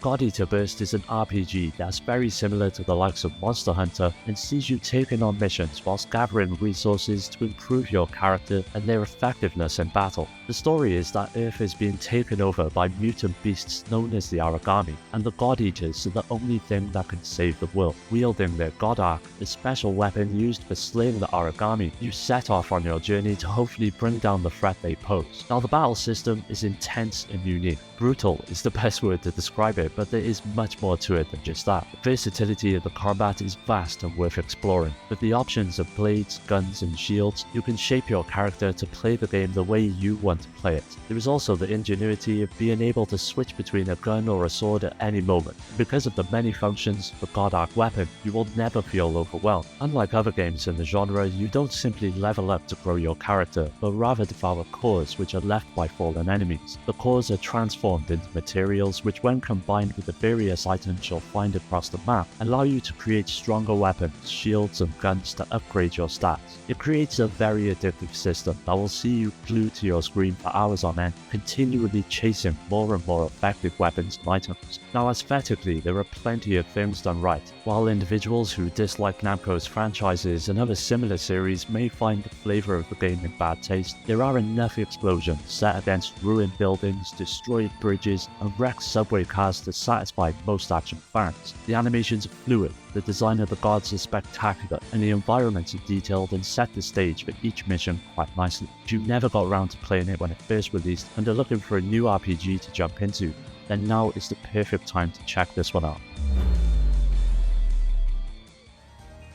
God Eater Burst is an RPG that's very similar to the likes of Monster Hunter and sees you taking on missions whilst gathering resources to improve your character and their effectiveness in battle. The story is that Earth is being taken over by mutant beasts known as the Aragami, and the God Eaters are the only thing that can save the world. Wielding their God Arc, a special weapon used for slaying the Aragami, you set off on your journey to hopefully bring down the threat they pose. Now the battle system is intense and unique. Brutal is the best word to describe it, but there is much more to it than just that. The versatility of the combat is vast and worth exploring. With the options of blades, guns and shields, you can shape your character to play the game the way you want to play it. There is also the ingenuity of being able to switch between a gun or a sword at any moment. Because of the many functions of the God Arc weapon, you will never feel overwhelmed. Unlike other games in the genre, you don't simply level up to grow your character, but rather devour cores which are left by fallen enemies. The cores are transformed into materials which, when combined with the various items you'll find across the map, allow you to create stronger weapons, shields and guns to upgrade your stats. It creates a very addictive system that will see you glued to your screen for hours on end, continually chasing more and more effective weapons and items. Now aesthetically, there are plenty of things done right. While individuals who dislike Namco's franchises and other similar series may find the flavour of the game in bad taste, there are enough explosions set against ruined buildings, destroyed bridges and wrecked subway cars to satisfy most action fans. The animations are fluid, the design of the gods is spectacular, and the environments are detailed and set the stage for each mission quite nicely. If you never got around to playing it when it first released and are looking for a new RPG to jump into, then now is the perfect time to check this one out.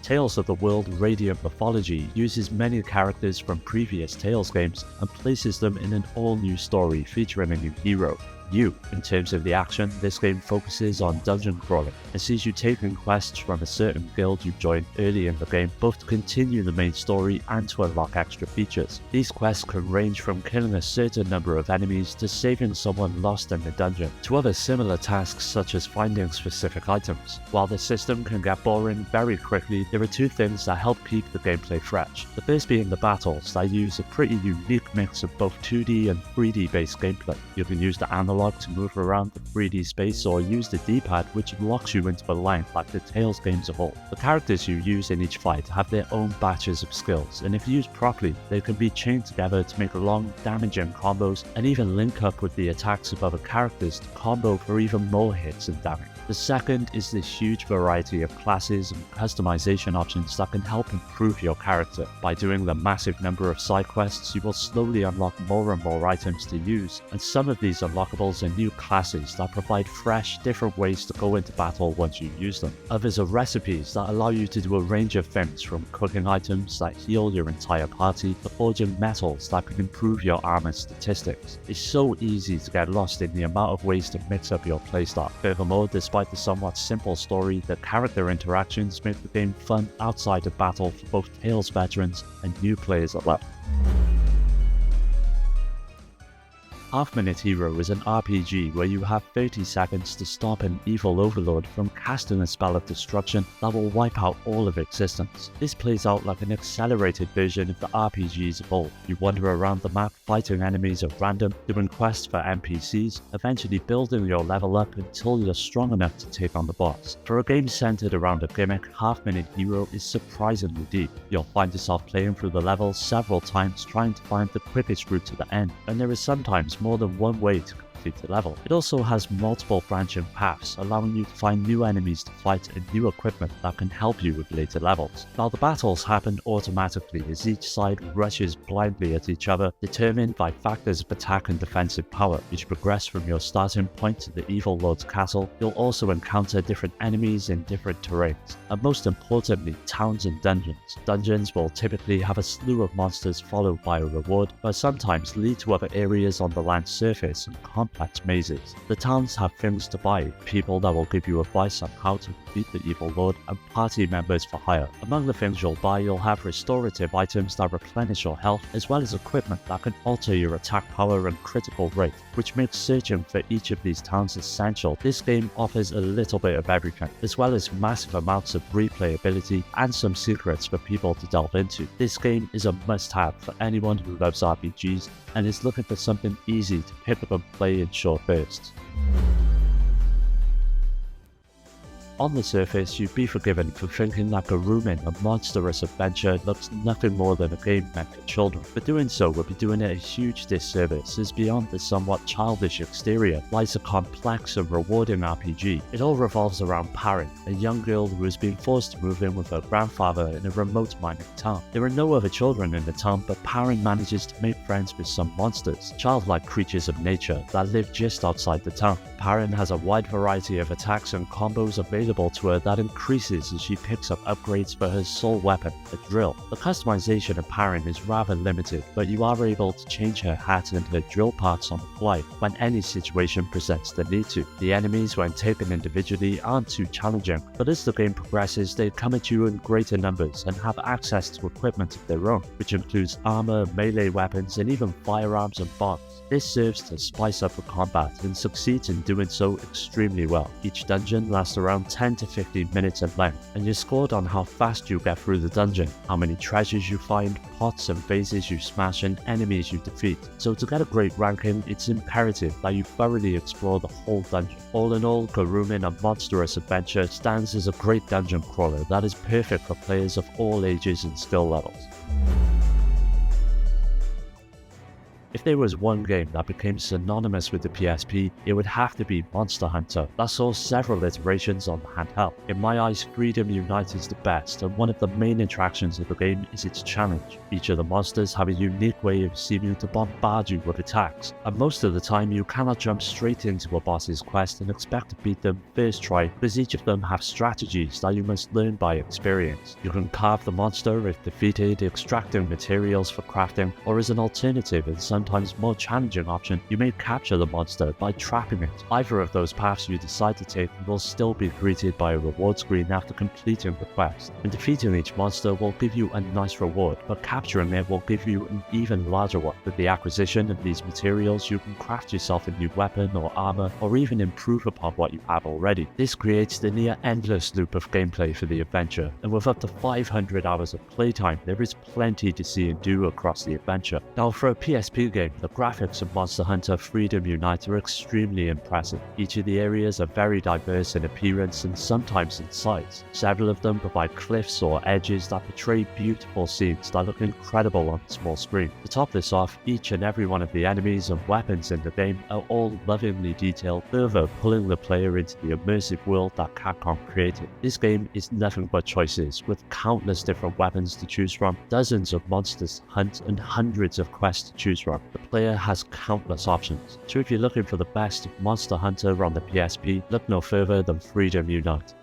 Tales of the World Radiant Mythology uses many characters from previous Tales games and places them in an all-new story featuring a new hero. In terms of the action, this game focuses on dungeon crawling and sees you taking quests from a certain guild you joined early in the game, both to continue the main story and to unlock extra features. These quests can range from killing a certain number of enemies to saving someone lost in the dungeon, to other similar tasks such as finding specific items. While the system can get boring very quickly, there are two things that help keep the gameplay fresh. The first being the battles that use a pretty unique mix of both 2D and 3D based gameplay. You can use the analog to move around the 3D space or use the D-pad which locks you into a line like the Tales games of old. The characters you use in each fight have their own batches of skills, and if used properly, they can be chained together to make long, damaging combos and even link up with the attacks of other characters to combo for even more hits and damage. The second is the huge variety of classes and customization options that can help improve your character. By doing the massive number of side quests, you will slowly unlock more and more items to use, and some of these unlockables are new classes that provide fresh, different ways to go into battle once you use them. Others are recipes that allow you to do a range of things, from cooking items that heal your entire party to forging metals that can improve your armor statistics. It's so easy to get lost in the amount of ways to mix up your playstyle. Furthermore, despite the somewhat simple story, the character interactions make the game fun outside of battle for both Tales veterans and new players alike. Half-Minute Hero is an RPG where you have 30 seconds to stop an evil overlord from casting a spell of destruction that will wipe out all of existence. This plays out like an accelerated version of the RPGs of old. You wander around the map fighting enemies at random, doing quests for NPCs, eventually building your level up until you're strong enough to take on the boss. For a game centered around a gimmick, Half-Minute Hero is surprisingly deep. You'll find yourself playing through the levels several times trying to find the quickest route to the end, and there is sometimes more than one way to complete the level. It also has multiple branching paths, allowing you to find new enemies to fight and new equipment that can help you with later levels. Now the battles happen automatically as each side rushes blindly at each other, determined by factors of attack and defensive power. As you progress from your starting point to the Evil Lord's castle, you'll also encounter different enemies in different terrains, and most importantly, towns and dungeons. Dungeons will typically have a slew of monsters followed by a reward, but sometimes lead to other areas on the land surface and complex mazes. The towns have things to buy, people that will give you advice on how to defeat the Evil Lord, and party members for hire. Among the things you'll buy, you'll have restorative items that replenish your health, as well as equipment that can alter your attack power and critical rate, which makes searching for each of these towns essential. This game offers a little bit of everything, as well as massive amounts of replayability and some secrets for people to delve into. This game is a must-have for anyone who loves RPGs and is looking for something easy to pick up and play in short bursts. On the surface, you'd be forgiven for thinking that Garumin, a monstrous adventure, looks nothing more than a game meant for children, but doing so would be doing it a huge disservice, as beyond the somewhat childish exterior lies a complex and rewarding RPG. It all revolves around Paryn, a young girl who has been forced to move in with her grandfather in a remote mining town. There are no other children in the town, but Paryn manages to make friends with some monsters, childlike creatures of nature, that live just outside the town. Paryn has a wide variety of attacks and combos available to her that increases as she picks up upgrades for her sole weapon, the drill. The customization of Paryn is rather limited, but you are able to change her hat and her drill parts on the fly when any situation presents the need to. The enemies, when taken individually, aren't too challenging, but as the game progresses, they come at you in greater numbers and have access to equipment of their own, which includes armor, melee weapons, and even firearms and bombs. This serves to spice up the combat and succeeds in doing so extremely well. Each dungeon lasts around 10 to 15 minutes in length, and you're scored on how fast you get through the dungeon, how many treasures you find, pots and vases you smash, and enemies you defeat. So to get a great ranking, it's imperative that you thoroughly explore the whole dungeon. All in all, Garumin, a monstrous adventure, stands as a great dungeon crawler that is perfect for players of all ages and skill levels. If there was one game that became synonymous with the PSP, it would have to be Monster Hunter, that saw several iterations on the handheld. In my eyes, Freedom Unite is the best, and one of the main attractions of the game is its challenge. Each of the monsters have a unique way of seeming to bombard you with attacks, and most of the time you cannot jump straight into a boss's quest and expect to beat them first try, because each of them have strategies that you must learn by experience. You can carve the monster if defeated, extracting materials for crafting, or as an alternative in sometimes more challenging option, you may capture the monster by trapping it. Either of those paths you decide to take will still be greeted by a reward screen after completing the quest, and defeating each monster will give you a nice reward, but capturing it will give you an even larger one. With the acquisition of these materials, you can craft yourself a new weapon or armor, or even improve upon what you have already. This creates the near endless loop of gameplay for the adventure, and with up to 500 hours of playtime, there is plenty to see and do across the adventure. Now, for a PSP game, the graphics of Monster Hunter Freedom Unite are extremely impressive. Each of the areas are very diverse in appearance and sometimes in size. Several of them provide cliffs or edges that portray beautiful scenes that look incredible on the small screen. To top this off, each and every one of the enemies and weapons in the game are all lovingly detailed, further pulling the player into the immersive world that Capcom created. This game is nothing but choices, with countless different weapons to choose from, dozens of monsters to hunt, and hundreds of quests to choose from. The player has countless options, so if you're looking for the best of Monster Hunter on the PSP, look no further than Freedom Unite.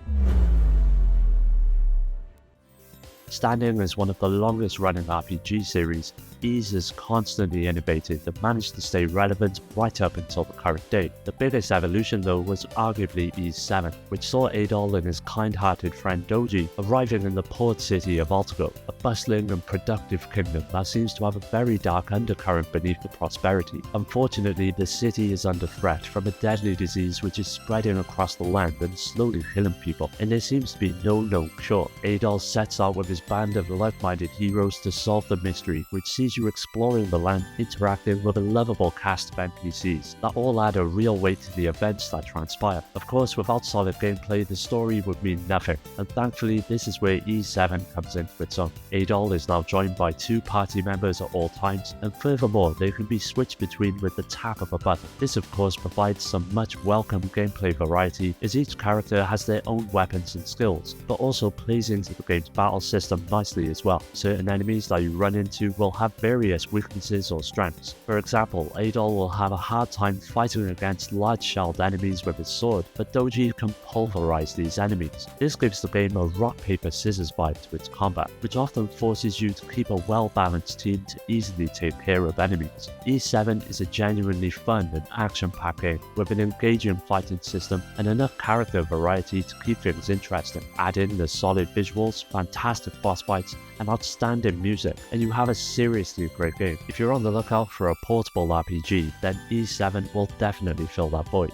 Standing as one of the longest running RPG series, Ys has constantly innovated and managed to stay relevant right up until the current day. The biggest evolution though was arguably Ys 7, which saw Adol and his kind-hearted friend Doji arriving in the port city of Altago, a bustling and productive kingdom that seems to have a very dark undercurrent beneath the prosperity. Unfortunately, the city is under threat from a deadly disease which is spreading across the land and slowly killing people, and there seems to be no known cure. Adol sets out with his band of like-minded heroes to solve the mystery, which sees you exploring the land, interacting with a lovable cast of NPCs that all add a real weight to the events that transpire. Of course, without solid gameplay, the story would mean nothing, and thankfully this is where Ys 7 comes into its own. Adol is now joined by 2 party members at all times, and furthermore they can be switched between with the tap of a button. This of course provides some much welcome gameplay variety, as each character has their own weapons and skills, but also plays into the game's battle system nicely as well. Certain enemies that you run into will have various weaknesses or strengths. For example, Adol will have a hard time fighting against large-shelled enemies with his sword, but Doji can pulverize these enemies. This gives the game a rock-paper-scissors vibe to its combat, which often forces you to keep a well-balanced team to easily take care of enemies. Ys 7 is a genuinely fun and action-packed game, with an engaging fighting system and enough character variety to keep things interesting. Add in the solid visuals, fantastic boss fights, and outstanding music, and you have a seriously great game. If you're on the lookout for a portable RPG, then Ys 7 will definitely fill that void.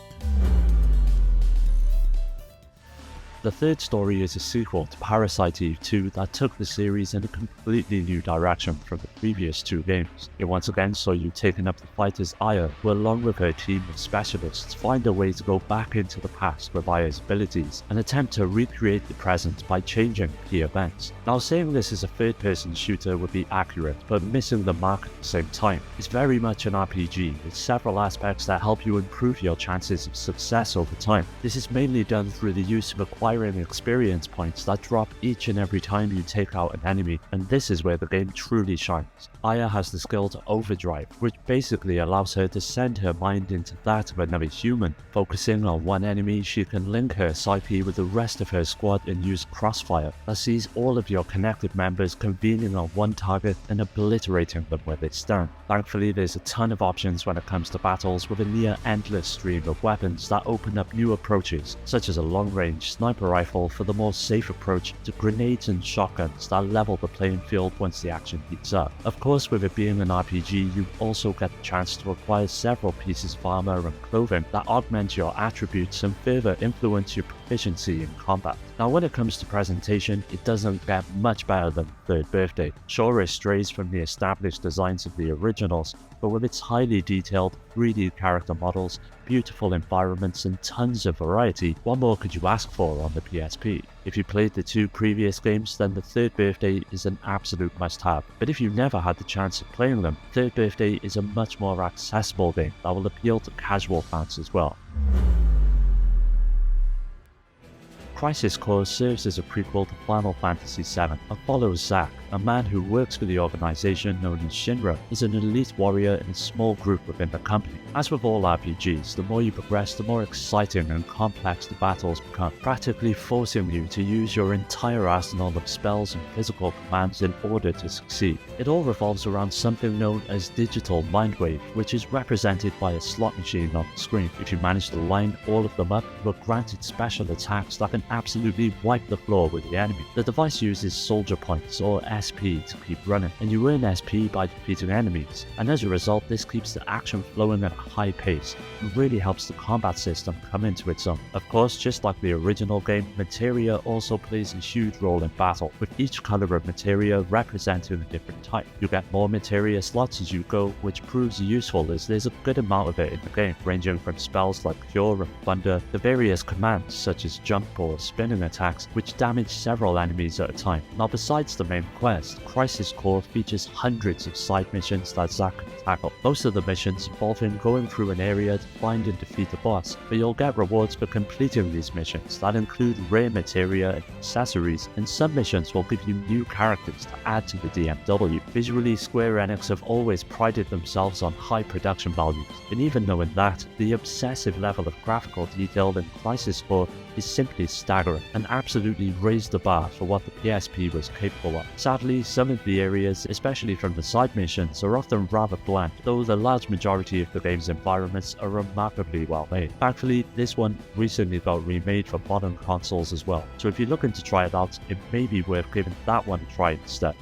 The third story is a sequel to Parasite Eve 2 that took the series in a completely new direction from the previous two games. It once again saw you taking up the fight as Aya, who along with her team of specialists find a way to go back into the past with Aya's abilities and attempt to recreate the present by changing key events. Now, saying this as a third-person shooter would be accurate, but missing the mark at the same time. It's very much an RPG with several aspects that help you improve your chances of success over time. This is mainly done through the use of acquiring experience points that drop each and every time you take out an enemy, and this is where the game truly shines. Aya has the skill to overdrive, which basically allows her to send her mind into that of another human. Focusing on one enemy, she can link her psyche with the rest of her squad and use Crossfire that sees all of your connected members convening on one target and obliterating them where they stand. Thankfully, there's a ton of options when it comes to battles, with a near endless stream of weapons that open up new approaches, such as a long-range sniper rifle for the more safe approach, to grenades and shotguns that level the playing field once the action heats up. Of course, with it being an RPG, you also get the chance to acquire several pieces of armor and clothing that augment your attributes and further influence your proficiency in combat. Now, when it comes to presentation, it doesn't get much better than Third Birthday. Sure, it strays from the established designs of the originals, but with its highly detailed 3D character models, beautiful environments and tons of variety, what more could you ask for on the PSP? If you played the two previous games, then the Third Birthday is an absolute must-have. But if you never had the chance of playing them, Third Birthday is a much more accessible game that will appeal to casual fans as well. Crisis Core serves as a prequel to Final Fantasy VII and follows Zack, a man who works for the organization known as Shinra, as an elite warrior in a small group within the company. As with all RPGs, the more you progress, the more exciting and complex the battles become, practically forcing you to use your entire arsenal of spells and physical commands in order to succeed. It all revolves around something known as Digital Mindwave, which is represented by a slot machine on the screen. If you manage to line all of them up, you are granted special attacks that can absolutely wipe the floor with the enemy. The device uses soldier points, or SP, to keep running, and you earn SP by defeating enemies, and as a result this keeps the action flowing at a high pace and really helps the combat system come into its own. Of course, just like the original game, materia also plays a huge role in battle, with each color of materia representing a different type. You get more materia slots as you go, which proves useful as there's a good amount of it in the game, ranging from spells like Cure and Thunder to various commands such as jump or spinning attacks, which damage several enemies at a time. Now, besides the main quest, Crisis Core features hundreds of side missions that Zack can tackle. Most of the missions involve him going through an area to find and defeat a boss, but you'll get rewards for completing these missions that include rare materia and accessories, and some missions will give you new characters to add to the DMW. Visually, Square Enix have always prided themselves on high production values, and even knowing that, the obsessive level of graphical detail in Crisis Core is simply staggering and absolutely raised the bar for what the PSP was capable of. Sadly, some of the areas, especially from the side missions, are often rather bland, though the large majority of the game's environments are remarkably well made. Thankfully, this one recently got remade for modern consoles as well, so if you're looking to try it out, it may be worth giving that one a try instead.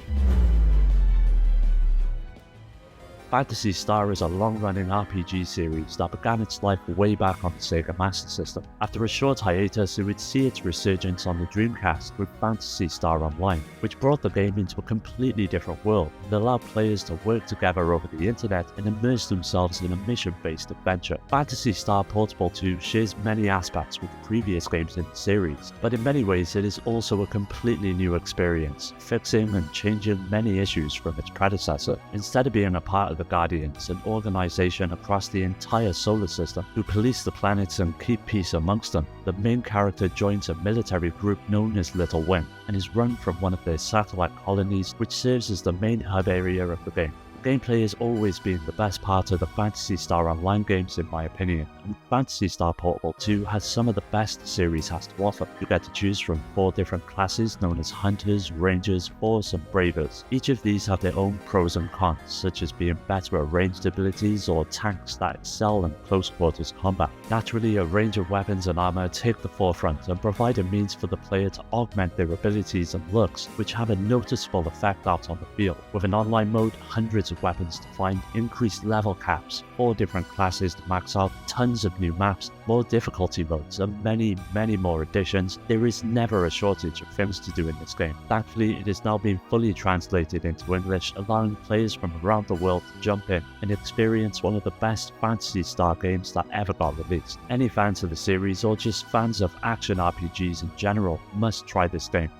Phantasy Star is a long-running RPG series that began its life way back on the Sega Master System. After a short hiatus, it would see its resurgence on the Dreamcast with Phantasy Star Online, which brought the game into a completely different world and allowed players to work together over the internet and immerse themselves in a mission-based adventure. Phantasy Star Portable 2 shares many aspects with the previous games in the series, but in many ways it is also a completely new experience, fixing and changing many issues from its predecessor. Instead of being a part of the Guardians, an organization across the entire solar system who police the planets and keep peace amongst them, the main character joins a military group known as Little Wing and is run from one of their satellite colonies, which serves as the main hub area of the game. Gameplay has always been the best part of the Phantasy Star Online games in my opinion, and Phantasy Star Portable 2 has some of the best the series has to offer. You get to choose from 4 different classes known as Hunters, Rangers, Force and Bravers. Each of these have their own pros and cons, such as being better at ranged abilities or tanks that excel in close quarters combat. Naturally, a range of weapons and armor take the forefront and provide a means for the player to augment their abilities and looks, which have a noticeable effect out on the field. With an online mode, hundreds loads of weapons to find, increased level caps, 4 different classes to max out, tons of new maps, more difficulty modes, and many more additions, there is never a shortage of things to do in this game. Thankfully, it is now being fully translated into English, allowing players from around the world to jump in and experience one of the best Phantasy-style games that ever got released. Any fans of the series or just fans of action RPGs in general must try this game.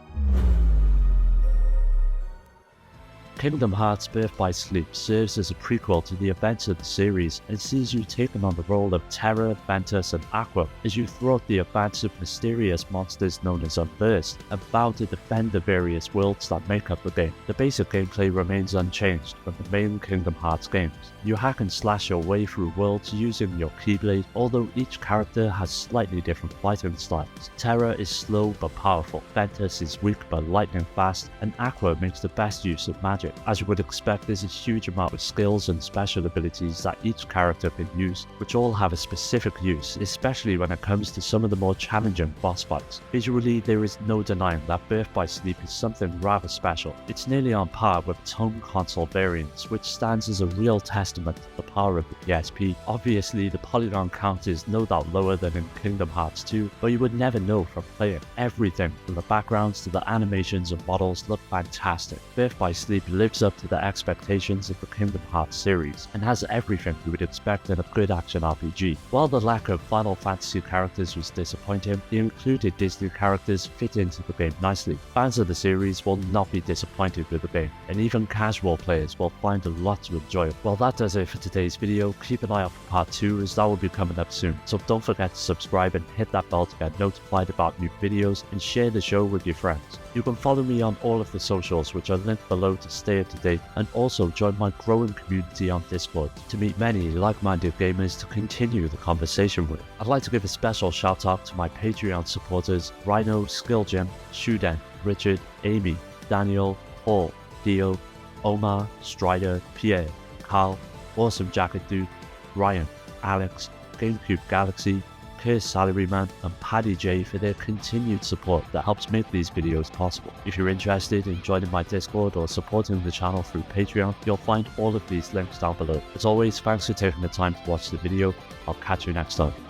Kingdom Hearts Birth by Sleep serves as a prequel to the events of the series and sees you taking on the role of Terra, Ventus, and Aqua as you thwart the advance of mysterious monsters known as Unversed and vow to defend the various worlds that make up the game. The basic gameplay remains unchanged from the main Kingdom Hearts games. You hack and slash your way through worlds using your Keyblade, although each character has slightly different fighting styles. Terra is slow but powerful, Ventus is weak but lightning fast, and Aqua makes the best use of magic. As you would expect, there's a huge amount of skills and special abilities that each character can use, which all have a specific use, especially when it comes to some of the more challenging boss fights. Visually, there is no denying that Birth by Sleep is something rather special. It's nearly on par with its home console variants, which stands as a real testament to the power of the PSP. Obviously, the polygon count is no doubt lower than in Kingdom Hearts 2, but you would never know from playing. Everything, from the backgrounds to the animations and models, look fantastic. Birth by Sleep lives up to the expectations of the Kingdom Hearts series and has everything you would expect in a good action RPG. While the lack of Final Fantasy characters was disappointing, the included Disney characters fit into the game nicely. Fans of the series will not be disappointed with the game, and even casual players will find a lot to enjoy. Well, that does it for today's video. Keep an eye out for part 2 as that will be coming up soon, so don't forget to subscribe and hit that bell to get notified about new videos and share the show with your friends. You can follow me on all of the socials which are linked below to stay up to date, and also join my growing community on Discord to meet many like-minded gamers to continue the conversation with. I'd like to give a special shout out to my Patreon supporters Rhino, Skilljam, Shuden, Richard, Amy, Daniel, Paul, Dio, Omar, Strider, Pierre, Carl, Awesome Jacket Dude, Ryan, Alex, GameCube Galaxy, Curse Salaryman, and Paddy J for their continued support that helps make these videos possible. If you're interested in joining my Discord or supporting the channel through Patreon, you'll find all of these links down below. As always, thanks for taking the time to watch the video. I'll catch you next time.